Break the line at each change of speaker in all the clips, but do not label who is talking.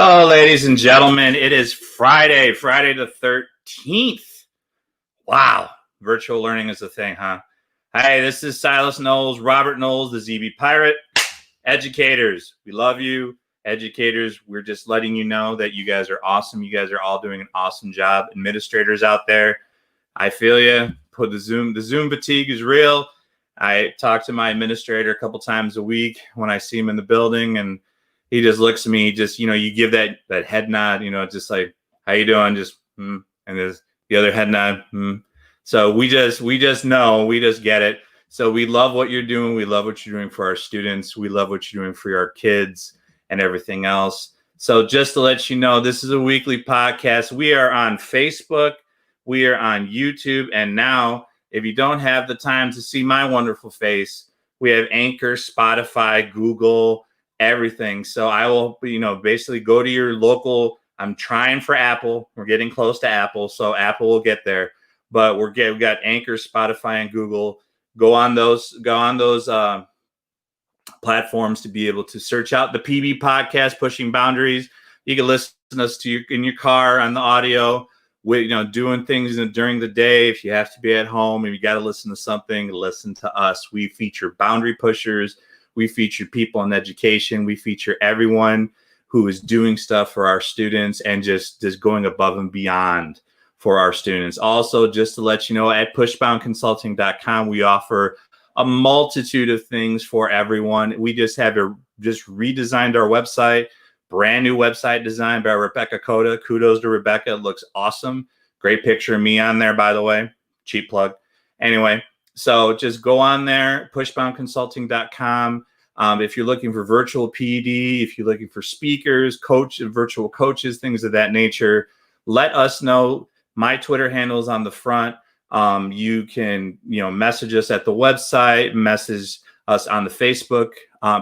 Oh, ladies and gentlemen, it is Friday the 13th. Wow, virtual learning is a thing, huh? Hey, this is Silas Knowles, Robert Knowles, the ZB Pirate. Educators, we love you. Educators, we're just letting you know that you guys are awesome. You guys are all doing an awesome job. Administrators out there, I feel you. Put the Zoom fatigue is real. I talk to my administrator a couple times a week when I see him in the building, and he just looks at me, just, you give that head nod, just like, how you doing? Just, and there's the other head nod. So we just know, we just get it. So we love what you're doing. We love what you're doing for our students. We love what you're doing for our kids and everything else. So just to let you know, this is a weekly podcast. We are on Facebook. We are on YouTube. And now, if you don't have the time to see my wonderful face, we have Anchor, Spotify, Google, everything. So I will, basically go to your local. I'm trying for Apple. We're getting close to Apple, so Apple will get there. But we got Anchor, Spotify, and Google. Go on those platforms to be able to search out the PB podcast, Pushing Boundaries. You can listen to us in your car on the audio. Doing things during the day. If you have to be at home and you got to listen to something, listen to us. We feature boundary pushers. We feature people in education. We feature everyone who is doing stuff for our students and just going above and beyond for our students. Also, just to let you know, at pushboundconsulting.com, we offer a multitude of things for everyone. We just redesigned our website. Brand new website design by Rebecca Coda. Kudos to Rebecca. It looks awesome. Great picture of me on there, by the way. Cheap plug. Anyway, so just go on there, pushboundconsulting.com. If you're looking for virtual PD, if you're looking for speakers, virtual coaches, things of that nature, let us know. My Twitter handle is on the front. You can, message us at the website, message us on the Facebook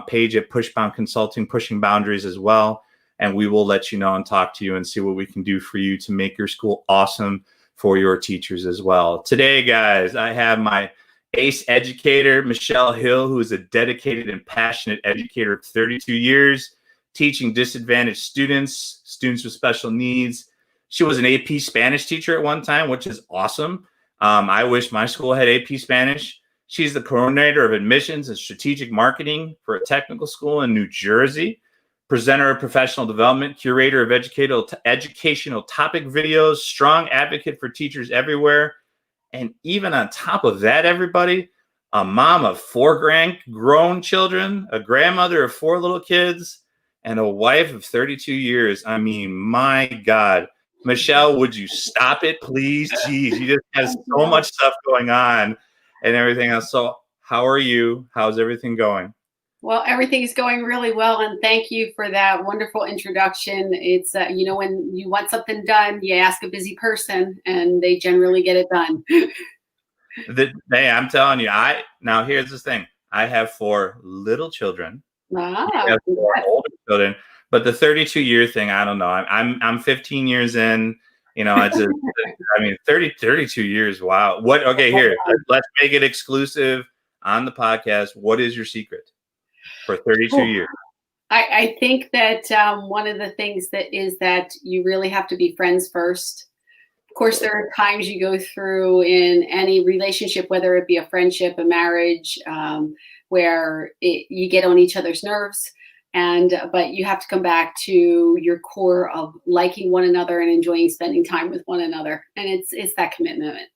page at Pushbound Consulting, Pushing Boundaries as well. And we will let you know and talk to you and see what we can do for you to make your school awesome for your teachers as well. Today, guys, I have my ace educator, Michele Hill, who is a dedicated and passionate educator of 32 years, teaching disadvantaged students with special needs. She was an AP Spanish teacher at one time, which is awesome. I wish my school had AP Spanish. She's the coordinator of admissions and strategic marketing for a technical school in New Jersey, presenter of professional development, curator of educational topic videos, strong advocate for teachers everywhere. And even on top of that, everybody, a mom of 4 grown children, a grandmother of 4 little kids, and a wife of 32 years. I mean, my God. Michele, would you stop it, please? Jeez, you just have so much stuff going on and everything else. So how are you? How's everything going?
Well, everything's going really well, and thank you for that wonderful introduction. It's, when you want something done, you ask a busy person, and they generally get it done.
Hey, I'm telling you, now here's the thing. I have 4 little children. I have 4 older children. But the 32-year thing, I don't know. I'm 15 years in. 32 years. Wow. What? Okay, here. Let's make it exclusive on the podcast. What is your secret for 32 years?
I think that one of the things that you really have to be friends first. Of course, there are times you go through in any relationship, whether it be a friendship, a marriage, where you get on each other's nerves. But you have to come back to your core of liking one another and enjoying spending time with one another. And it's that commitment.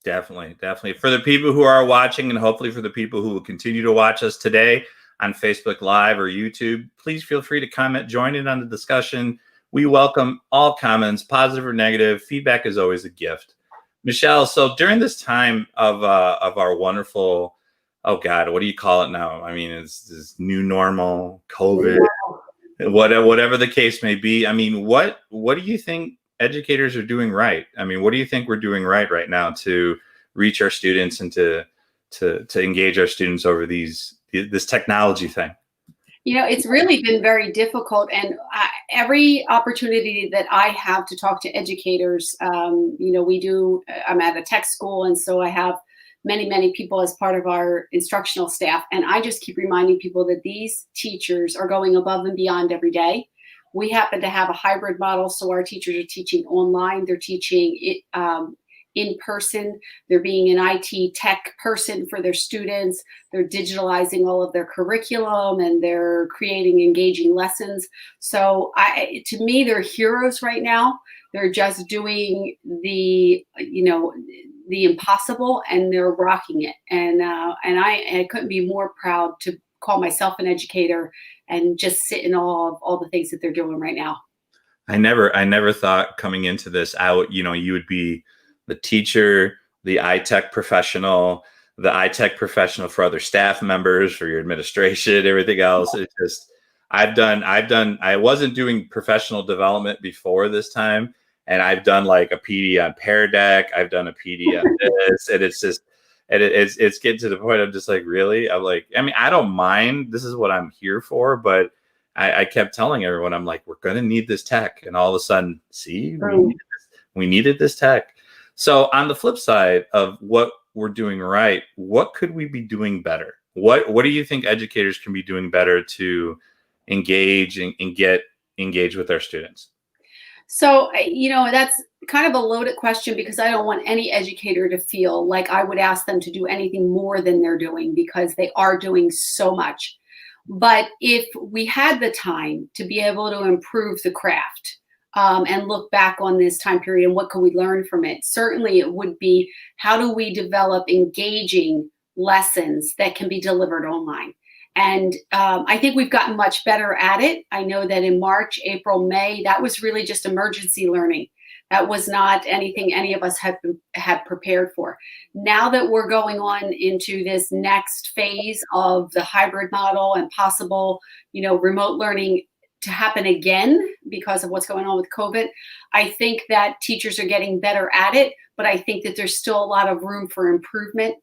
Definitely. For the people who are watching, and hopefully for the people who will continue to watch us today on Facebook Live or YouTube, please feel free to comment, join in on the discussion. We welcome all comments, positive or negative. Feedback is always a gift. Michele, so during this time of our wonderful, oh God, what do you call it now? I mean, it's this new normal, COVID, whatever the case may be. I mean, what do you think educators are doing right? I mean, what do you think we're doing right now to reach our students and to engage our students over this technology thing?
It's really been very difficult. And every opportunity that I have to talk to educators, I'm at a tech school. And so I have many people as part of our instructional staff. And I just keep reminding people that these teachers are going above and beyond every day. We happen to have a hybrid model, so our teachers are teaching online. They're teaching it in person. They're being an IT tech person for their students. They're digitalizing all of their curriculum, and they're creating engaging lessons. So to me, they're heroes right now. They're just doing the impossible, and they're rocking it. And I couldn't be more proud to call myself an educator and just sit in awe of all the things that they're doing right now.
I never thought coming into this, you would be the teacher, the iTech professional, for other staff members, for your administration, everything else. It's just, I wasn't doing professional development before this time. And I've done like a PD on Pear Deck. I've done a PD on this. And it's just, it's getting to the point I'm just like, really? I'm like, I mean, I don't mind. This is what I'm here for. But I kept telling everyone, I'm like, we're going to need this tech. And all of a sudden, see, we needed this tech. So on the flip side of what we're doing right, what could we be doing better? What do you think educators can be doing better to engage and get engaged with our students?
So, that's kind of a loaded question, because I don't want any educator to feel like I would ask them to do anything more than they're doing, because they are doing so much. But if we had the time to be able to improve the craft, and look back on this time period and what can we learn from it, certainly it would be, how do we develop engaging lessons that can be delivered online? And I think we've gotten much better at it. I know that in March, April, May, that was really just emergency learning. That was not anything any of us had prepared for. Now that we're going on into this next phase of the hybrid model and possible, remote learning to happen again because of what's going on with COVID, I think that teachers are getting better at it, but I think that there's still a lot of room for improvement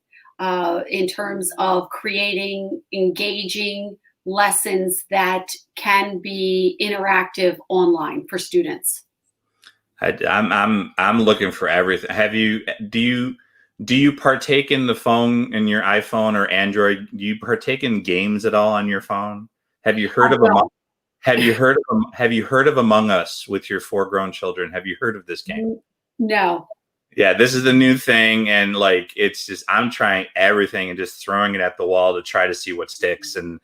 in terms of creating engaging lessons that can be interactive online for students.
I'm looking for everything. Do you partake in the phone, in your iPhone or Android? Do you partake in games at all on your phone? Have you heard of Among Us with your 4 grown children? Have you heard of this game?
No.
Yeah, this is the new thing, and like, it's just, I'm trying everything and just throwing it at the wall to try to see what sticks, and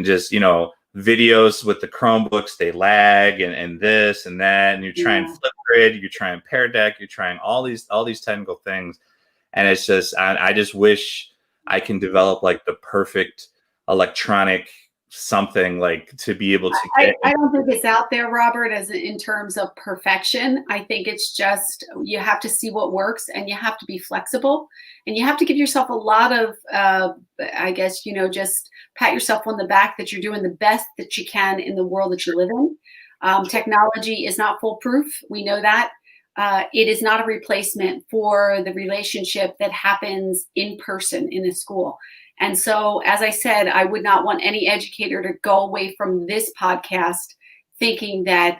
just, videos with the Chromebooks, they lag, and this and that, and you're trying Flipgrid, you're trying Pear Deck, you're trying all these technical things, and it's just, I just wish I can develop like the perfect electronic something, like, to be able to get.
I don't think it's out there, Robert, as in terms of perfection. I think it's just, you have to see what works, and you have to be flexible, and you have to give yourself a lot of, I guess, just pat yourself on the back that you're doing the best that you can in the world that you live in. Technology is not foolproof. We know that. It is not a replacement for the relationship that happens in person in a school. And so, as I said, I would not want any educator to go away from this podcast thinking that,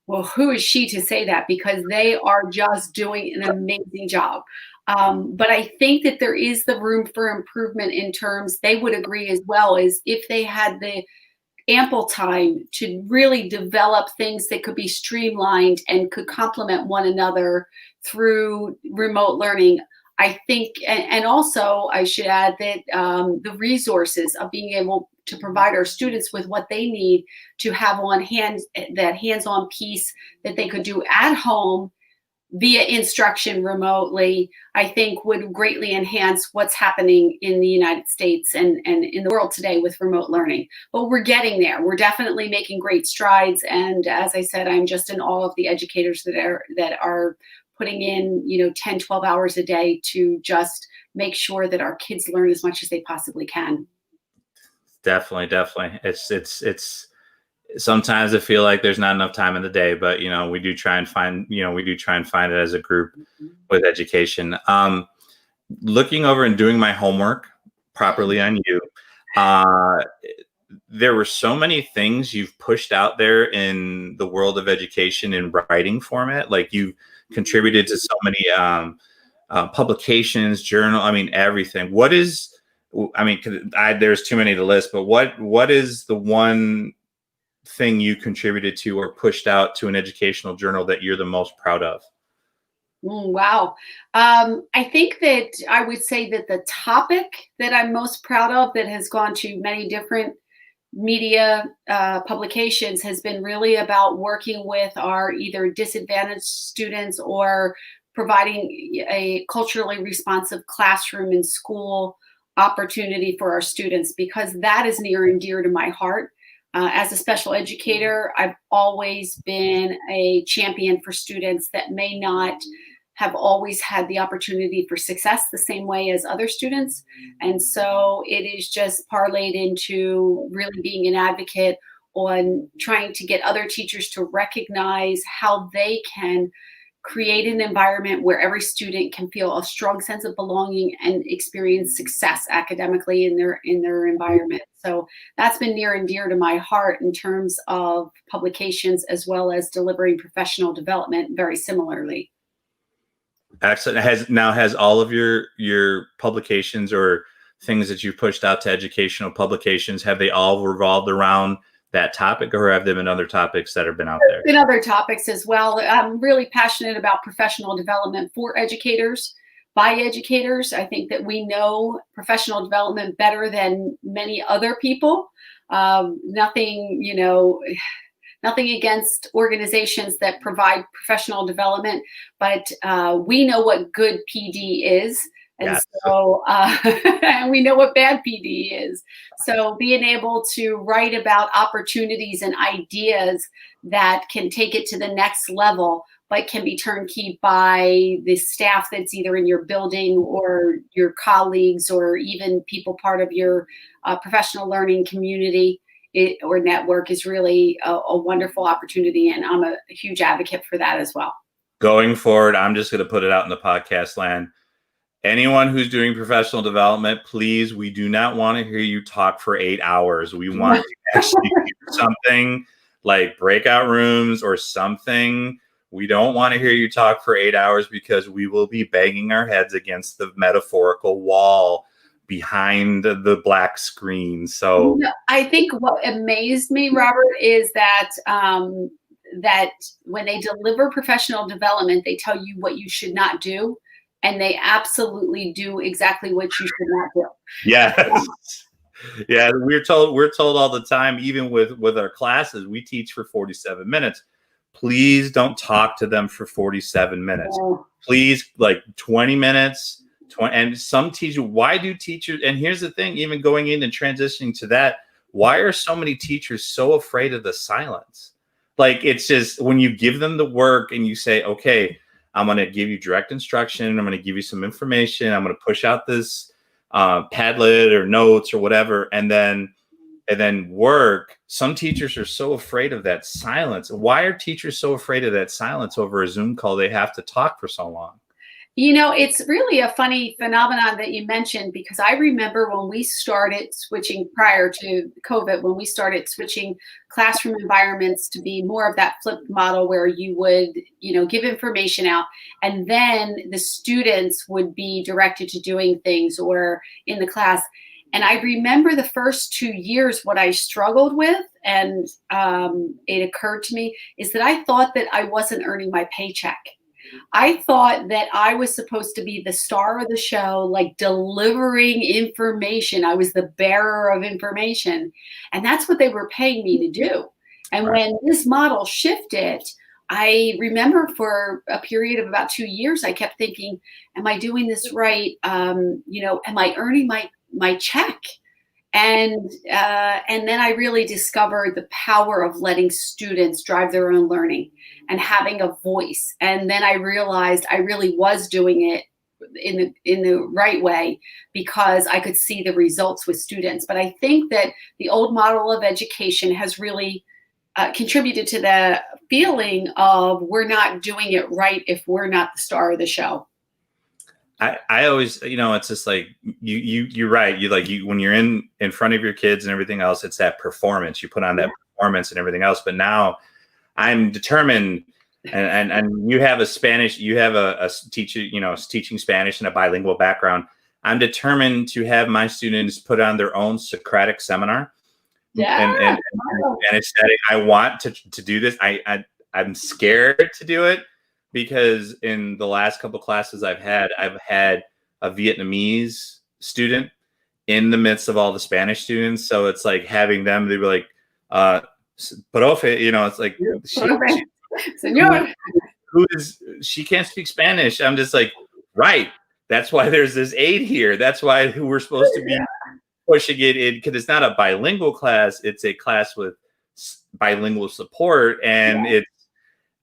well, who is she to say that? Because they are just doing an amazing job. But I think that there is the room for improvement in terms, they would agree as well, is if they had the ample time to really develop things that could be streamlined and could complement one another through remote learning. I think, and also I should add that the resources of being able to provide our students with what they need to have on hand, that hands-on piece that they could do at home via instruction remotely, I think would greatly enhance what's happening in the United States and in the world today with remote learning. But we're getting there. We're definitely making great strides. And as I said, I'm just in awe of the educators that are putting in, 10, 12 hours a day to just make sure that our kids learn as much as they possibly can.
Definitely. It's sometimes I feel like there's not enough time in the day, but we do try and find it as a group with education. Looking over and doing my homework properly on you, there were so many things you've pushed out there in the world of education in writing format. Like, you contributed to so many publications, journal, everything. There's too many to list, but what is the one thing you contributed to or pushed out to an educational journal that you're the most proud of?
Wow. I think that I would say that the topic that I'm most proud of that has gone to many different media publications has been really about working with our either disadvantaged students or providing a culturally responsive classroom and school opportunity for our students, because that is near and dear to my heart. As a special educator, I've always been a champion for students that may not have always had the opportunity for success the same way as other students. And so it is just parlayed into really being an advocate on trying to get other teachers to recognize how they can create an environment where every student can feel a strong sense of belonging and experience success academically in their environment. So that's been near and dear to my heart in terms of publications, as well as delivering professional development very similarly.
Excellent. Has all of your publications or things that you've pushed out to educational publications, have they all revolved around that topic, or have there been other topics that have been out there?
There's been other topics as well. I'm really passionate about professional development for educators, by educators. I think that we know professional development better than many other people. Nothing against organizations that provide professional development, but we know what good PD is. And
Yes.
so and we know what bad PD is. So being able to write about opportunities and ideas that can take it to the next level, but can be turnkey by the staff that's either in your building or your colleagues, or even people part of your professional learning community or network, is really a wonderful opportunity. And I'm a huge advocate for that as well.
Going forward, I'm just going to put it out in the podcast land. Anyone who's doing professional development, please, we do not want to hear you talk for 8 hours. We want to actually do something like breakout rooms or something. We don't want to hear you talk for 8 hours, because we will be banging our heads against the metaphorical wall behind the black screen. So
I think what amazed me, Robert, is that that when they deliver professional development, they tell you what you should not do, and they absolutely do exactly what you should not do.
yes. Yeah, we're told all the time, even with our classes, we teach for 47 minutes. Please don't talk to them for 47 minutes. Please, like 20 minutes. And some teachers, why do teachers, and here's the thing, even going in and transitioning to that, why are so many teachers so afraid of the silence? Like, it's just when you give them the work and you say, okay, I'm going to give you direct instruction, I'm going to give you some information, I'm going to push out this Padlet or notes or whatever, and then work. Some teachers are so afraid of that silence. Why are teachers so afraid of that silence over a Zoom call? They have to talk for so long.
It's really a funny phenomenon that you mentioned, because I remember when we started switching prior to COVID, when we started switching classroom environments to be more of that flipped model where you would, give information out, and then the students would be directed to doing things or in the class. And I remember the first 2 years, what I struggled with, and it occurred to me, is that I thought that I wasn't earning my paycheck. I thought that I was supposed to be the star of the show, like delivering information. I was the bearer of information. And that's what they were paying me to do. And when this model shifted, I remember for a period of about 2 years, I kept thinking, am I doing this right? Am I earning my check? And then I really discovered the power of letting students drive their own learning and having a voice. And then I realized I really was doing it in the right way, because I could see the results with students. But I think that the old model of education has really contributed to the feeling of we're not doing it right if we're not the star of the show.
I always, it's just like you're right. When you're in front of your kids and everything else, it's that performance. You put on that performance and everything else. But now I'm determined, and you have a teacher, teaching Spanish in a bilingual background. I'm determined to have my students put on their own Socratic seminar,
Yeah.
Spanish setting. I want to do this. I'm scared to do it because in the last couple classes I've had a Vietnamese student in the midst of all the Spanish students. So it's like having them, they were like, profe, it's like,
Senor.
she can't speak Spanish. I'm just like, right. That's why there's this aid here. That's why we're supposed to be pushing it in, because it's not a bilingual class. It's a class with bilingual support. And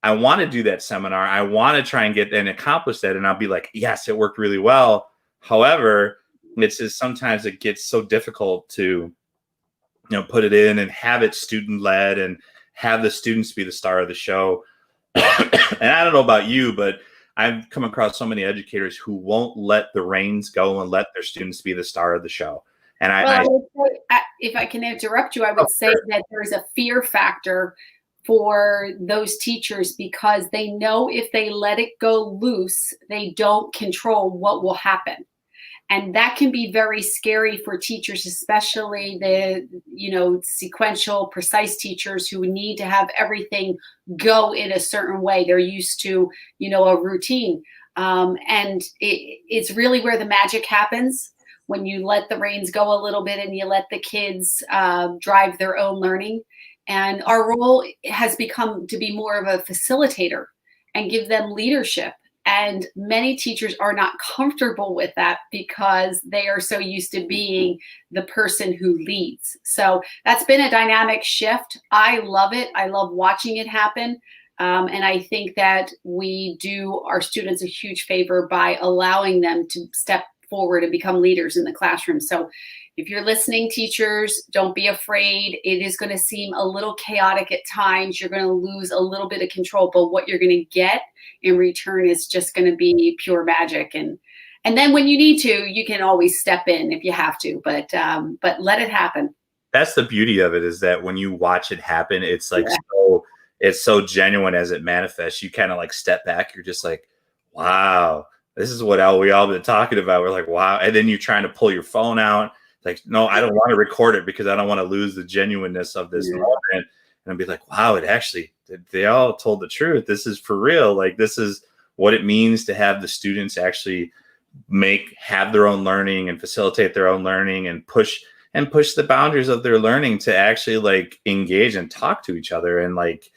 I want to do that seminar. I want to try and get and accomplish that. And I'll be like, yes, it worked really well. However, it's just sometimes it gets so difficult to, put it in and have it student led and have the students be the star of the show. And I don't know about you, but I've come across so many educators who won't let the reins go and let their students be the star of the show. And
I would say, if I can interrupt you, I would say that there's a fear factor for those teachers because they know if they let it go loose, they don't control what will happen. And that can be very scary for teachers, especially the, sequential, precise teachers who need to have everything go in a certain way. They're used to, a routine. And it's really where the magic happens when you let the reins go a little bit and you let the kids drive their own learning. And our role has become to be more of a facilitator and give them leadership. And many teachers are not comfortable with that because they are so used to being the person who leads. So that's been a dynamic shift. I love it. I love watching it happen. And I think that we do our students a huge favor by allowing them to step forward and become leaders in the classroom. So if you're listening, teachers, don't be afraid. It is going to seem a little chaotic at times. You're going to lose a little bit of control, but what you're going to get in return is just going to be pure magic. And then when you need to, you can always step in if you have to, but let it happen.
That's the beauty of it, is that when you watch it happen, it's like it's so genuine as it manifests. You kind of like step back. You're just like, wow, this is what we all been talking about. We're like, wow. And then you're trying to pull your phone out. Like, no, I don't want to record it because I don't want to lose the genuineness of this moment. And I'd be like, wow, they all told the truth. This is for real. Like, this is what it means to have the students actually have their own learning and facilitate their own learning and push the boundaries of their learning to actually like engage and talk to each other and like,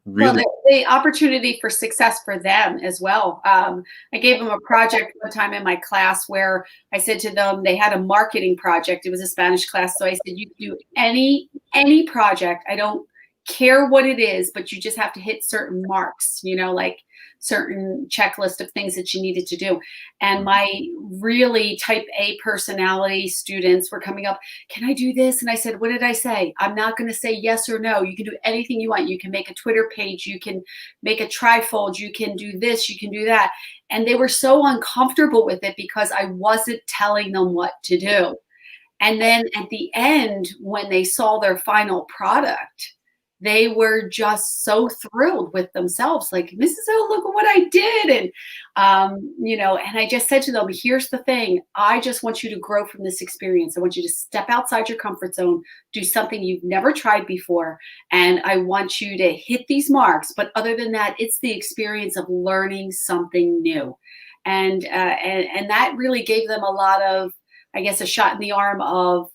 really.
Well, the opportunity for success for them as well. I gave them a project one time in my class where I said to them, they had a marketing project. It was a Spanish class. So I said, you can do any project. I don't care what it is, but you just have to hit certain marks, like certain checklist of things that you needed to do. And my really type A personality students were coming up, can I do this? And I said, what did I say? I'm not going to say yes or no. You can do anything you want. You can make a Twitter page. You can make a trifold. You can do this. You can do that. And they were so uncomfortable with it because I wasn't telling them what to do. And then at the end, when they saw their final product, they were just so thrilled with themselves. Like, Mrs. O, look at what I did. And, and I just said to them, here's the thing. I just want you to grow from this experience. I want you to step outside your comfort zone, do something you've never tried before. And I want you to hit these marks. But other than that, it's the experience of learning something new. And that really gave them a lot of, I guess, a shot in the arm of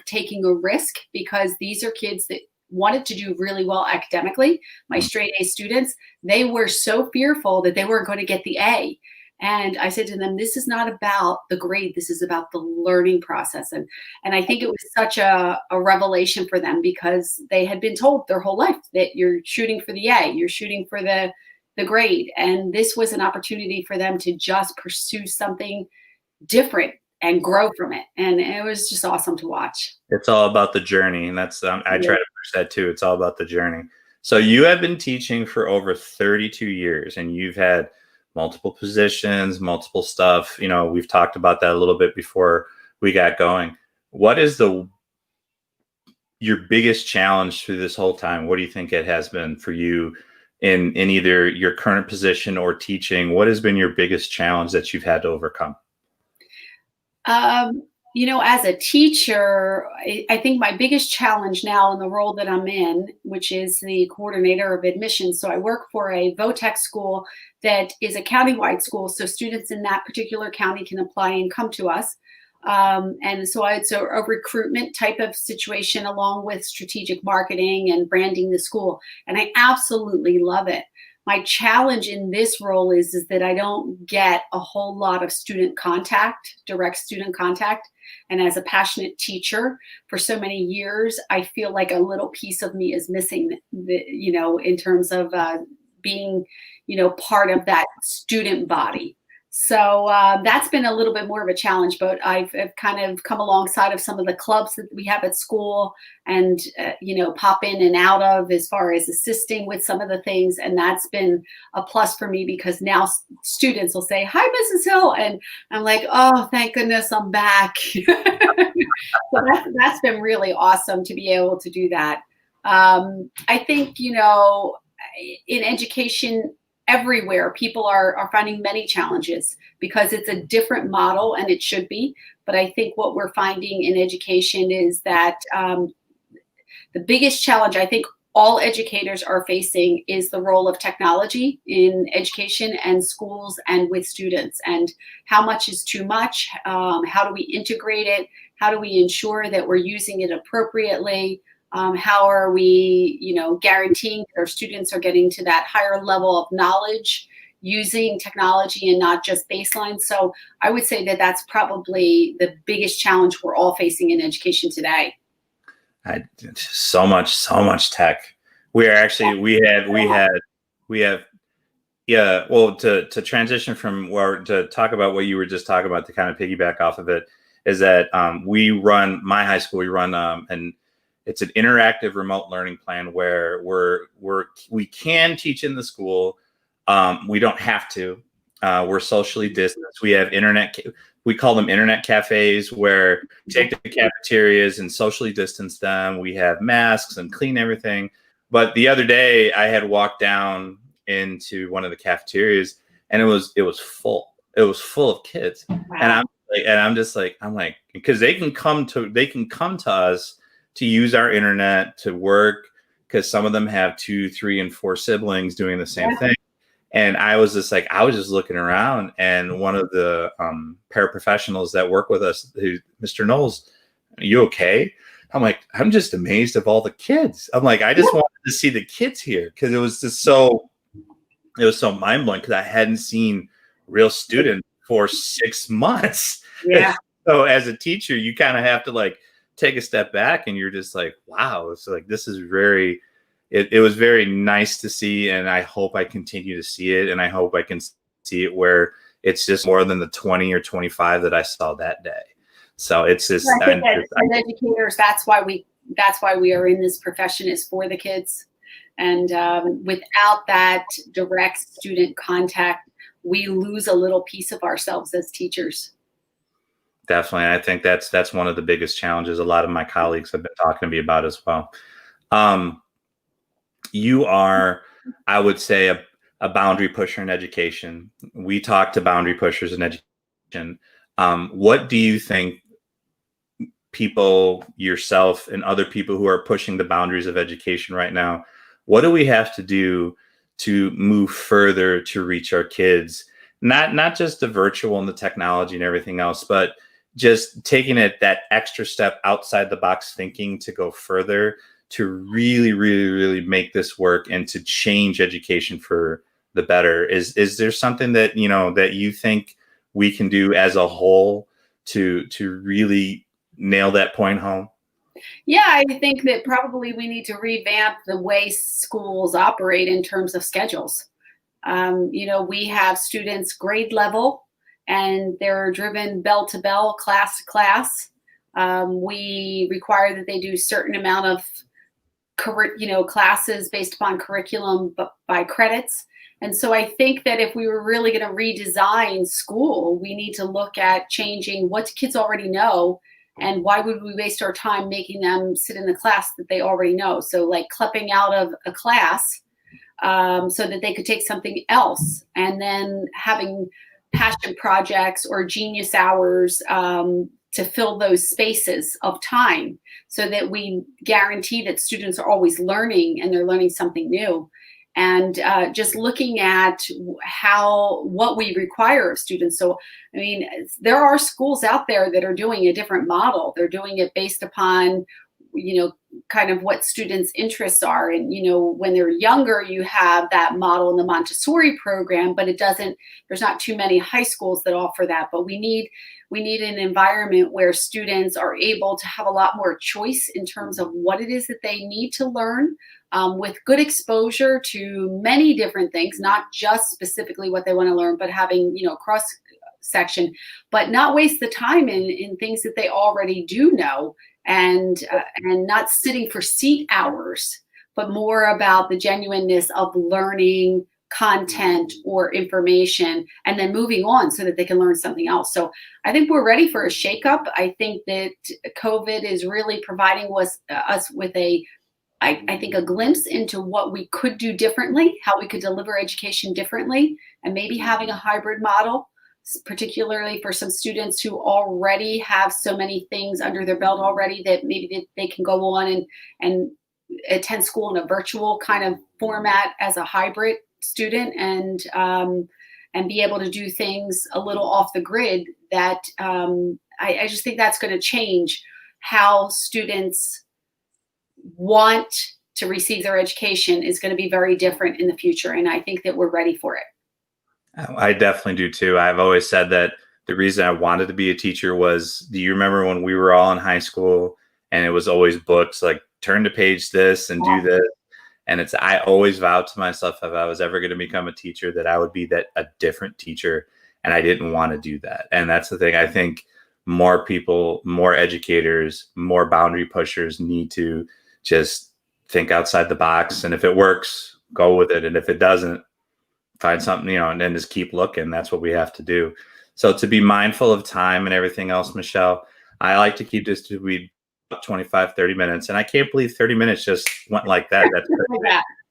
taking a risk, because these are kids that wanted to do really well academically. My straight A students, they were so fearful that they weren't going to get the A. And I said to them, this is not about the grade. This is about the learning process. And I think it was such a revelation for them, because they had been told their whole life that you're shooting for the A, you're shooting for the grade. And this was an opportunity for them to just pursue something different and grow from it. And it was just awesome to watch.
It's all about the journey. And that's, I try to push that too. It's all about the journey. So you have been teaching for over 32 years and you've had multiple positions, multiple stuff. We've talked about that a little bit before we got going. What is your biggest challenge through this whole time? What do you think it has been for you in either your current position or teaching? What has been your biggest challenge that you've had to overcome?
As a teacher, I think my biggest challenge now in the role that I'm in, which is the coordinator of admissions. So I work for a VOTEC school that is a countywide school. So students in that particular county can apply and come to us. And so it's a recruitment type of situation along with strategic marketing and branding the school. And I absolutely love it. My challenge in this role is that I don't get a whole lot of student contact, direct student contact. And as a passionate teacher for so many years, I feel like a little piece of me is missing, in terms of being, part of that student body. So that's been a little bit more of a challenge, but I've kind of come alongside of some of the clubs that we have at school and, pop in and out of as far as assisting with some of the things. And that's been a plus for me because now students will say, "Hi, Mrs. Hill." And I'm like, "Oh, thank goodness I'm back." So that's been really awesome to be able to do that. I think, in education, everywhere people are finding many challenges because it's a different model and it should be. But I think what we're finding in education is that the biggest challenge I think all educators are facing is the role of technology in education and schools and with students, and how much is too much. How do we integrate it? How do we ensure that we're using it appropriately? How are we, guaranteeing that our students are getting to that higher level of knowledge using technology and not just baseline? So I would say that that's probably the biggest challenge we're all facing in education today.
So much tech. We are actually, we have, yeah. Well, to transition from to talk about what you were just talking about, to kind of piggyback off of it, is that my high school, we run and it's an interactive remote learning plan where we can teach in the school. We don't have to. We're socially distanced. We have we call them internet cafes, where we take the cafeterias and socially distance them. We have masks and clean everything. But the other day I had walked down into one of the cafeterias and it was full. It was full of kids.
Wow.
And I'm like, because they can come to us to use our internet to work, because some of them have 2, 3, and 4 siblings doing the same thing. And I was just looking around, and one of the paraprofessionals that work with us, Mr. Knowles, "Are you okay?" I'm like, "I'm just amazed of all the kids." I'm like, I just wanted to see the kids here, because it was so mind blowing, because I hadn't seen real students for 6 months.
Yeah.
So as a teacher, you kind of have to take a step back, and you're just like, wow, it's like, this is it was very nice to see. And I hope I continue to see it. And I hope I can see it where it's just more than the 20 or 25 that I saw that day. So it's just,
I think as educators, that's why we are in this profession, is for the kids. And without that direct student contact, we lose a little piece of ourselves as teachers.
Definitely. I think that's one of the biggest challenges a lot of my colleagues have been talking to me about as well. You are, I would say, a boundary pusher in education. We talk to boundary pushers in education. What do you think people, yourself and other people who are pushing the boundaries of education right now, what do we have to do to move further to reach our kids? Not just the virtual and the technology and everything else, but just taking it that extra step outside the box thinking to go further, to really, really, really make this work and to change education for the better. Is there something that, that you think we can do as a whole to really nail that point home?
Yeah, I think that probably we need to revamp the way schools operate in terms of schedules. We have students grade level, and they're driven bell to bell, class to class. We require that they do a certain amount of classes based upon curriculum by credits. And so I think that if we were really going to redesign school, we need to look at changing what kids already know, and why would we waste our time making them sit in the class that they already know? So like clipping out of a class so that they could take something else, and then having passion projects or genius hours to fill those spaces of time so that we guarantee that students are always learning and they're learning something new. And just looking at what we require of students. So, I mean, there are schools out there that are doing a different model. They're doing it based upon, kind of what students' interests are. And, when they're younger, you have that model in the Montessori program, but there's not too many high schools that offer that. But we need an environment where students are able to have a lot more choice in terms of what it is that they need to learn, with good exposure to many different things, not just specifically what they want to learn, but having, cross section, but not waste the time in things that they already do know, and not sitting for seat hours, but more about the genuineness of learning content or information and then moving on so that they can learn something else. So I think we're ready for a shakeup. I think that COVID is really providing us with I think a glimpse into what we could do differently, how we could deliver education differently, and maybe having a hybrid model, particularly for some students who already have so many things under their belt already that maybe they can go on and attend school in a virtual kind of format as a hybrid student, and be able to do things a little off the grid. That I just think that's going to change how students want to receive their education. Is going to be very different in the future, and I think that we're ready for it.
I definitely do too. I've always said that the reason I wanted to be a teacher was, do you remember when we were all in high school and it was always books like turn to page this and do this? And I always vowed to myself, if I was ever going to become a teacher, that I would be a different teacher. And I didn't want to do that. And that's the thing. I think more people, more educators, more boundary pushers need to just think outside the box. And if it works, go with it. And if it doesn't, find something, and then just keep looking. That's what we have to do. So to be mindful of time and everything else, Michele, I like to keep this to be 25, 30 minutes. And I can't believe 30 minutes just went like that. That's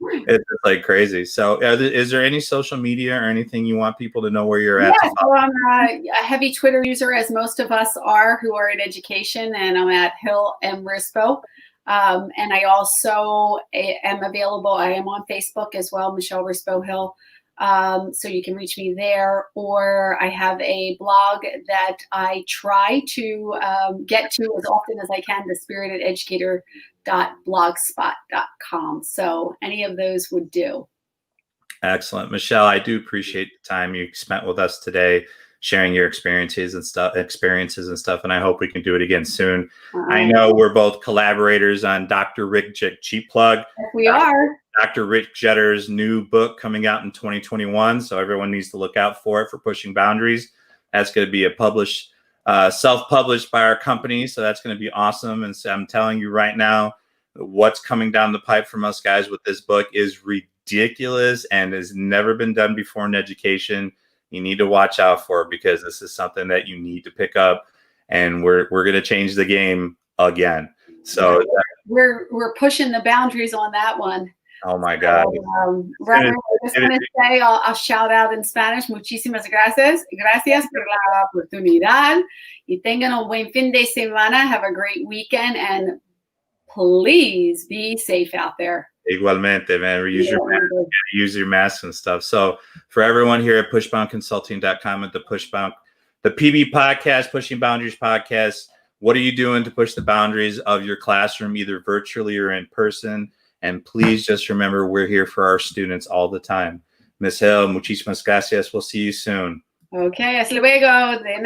crazy. It's just like crazy. So is there any social media or anything you want people to know where you're at?
Yeah, so I'm a heavy Twitter user, as most of us are who are in education, and I'm at Hill M. Rispo. And I also am available. I am on Facebook as well, Michele Rispo Hill. So you can reach me there, or I have a blog that I try to get to as often as I can, thespiritededucator.blogspot.com. So any of those would do.
Excellent. Michele, I do appreciate the time you spent with us today, sharing your experiences and stuff. And I hope we can do it again soon. I know we're both collaborators on Dr. Rick cheap plug.
Yes, we are.
Dr. Rick Jetter's new book coming out in 2021. So everyone needs to look out for it, for Pushing Boundaries. That's going to be self-published by our company. So that's going to be awesome. And so I'm telling you right now, what's coming down the pipe from us guys with this book is ridiculous and has never been done before in education. You need to watch out for it, because this is something that you need to pick up, and we're going to change the game again. So
we're pushing the boundaries on that one.
Oh my God.
Robert, I just want to say, I'll shout out in Spanish. Muchísimas gracias. Gracias por la oportunidad. Y tengan un buen fin de semana. Have a great weekend, and please be safe out there.
Igualmente, man. Use your mask and stuff. So for everyone here at pushboundconsulting.com at the PB podcast, Pushing Boundaries podcast, what are you doing to push the boundaries of your classroom, either virtually or in person? And please just remember, we're here for our students all the time. Miss Hill, muchísimas gracias. We'll see you soon.
Okay, hasta luego. De nada.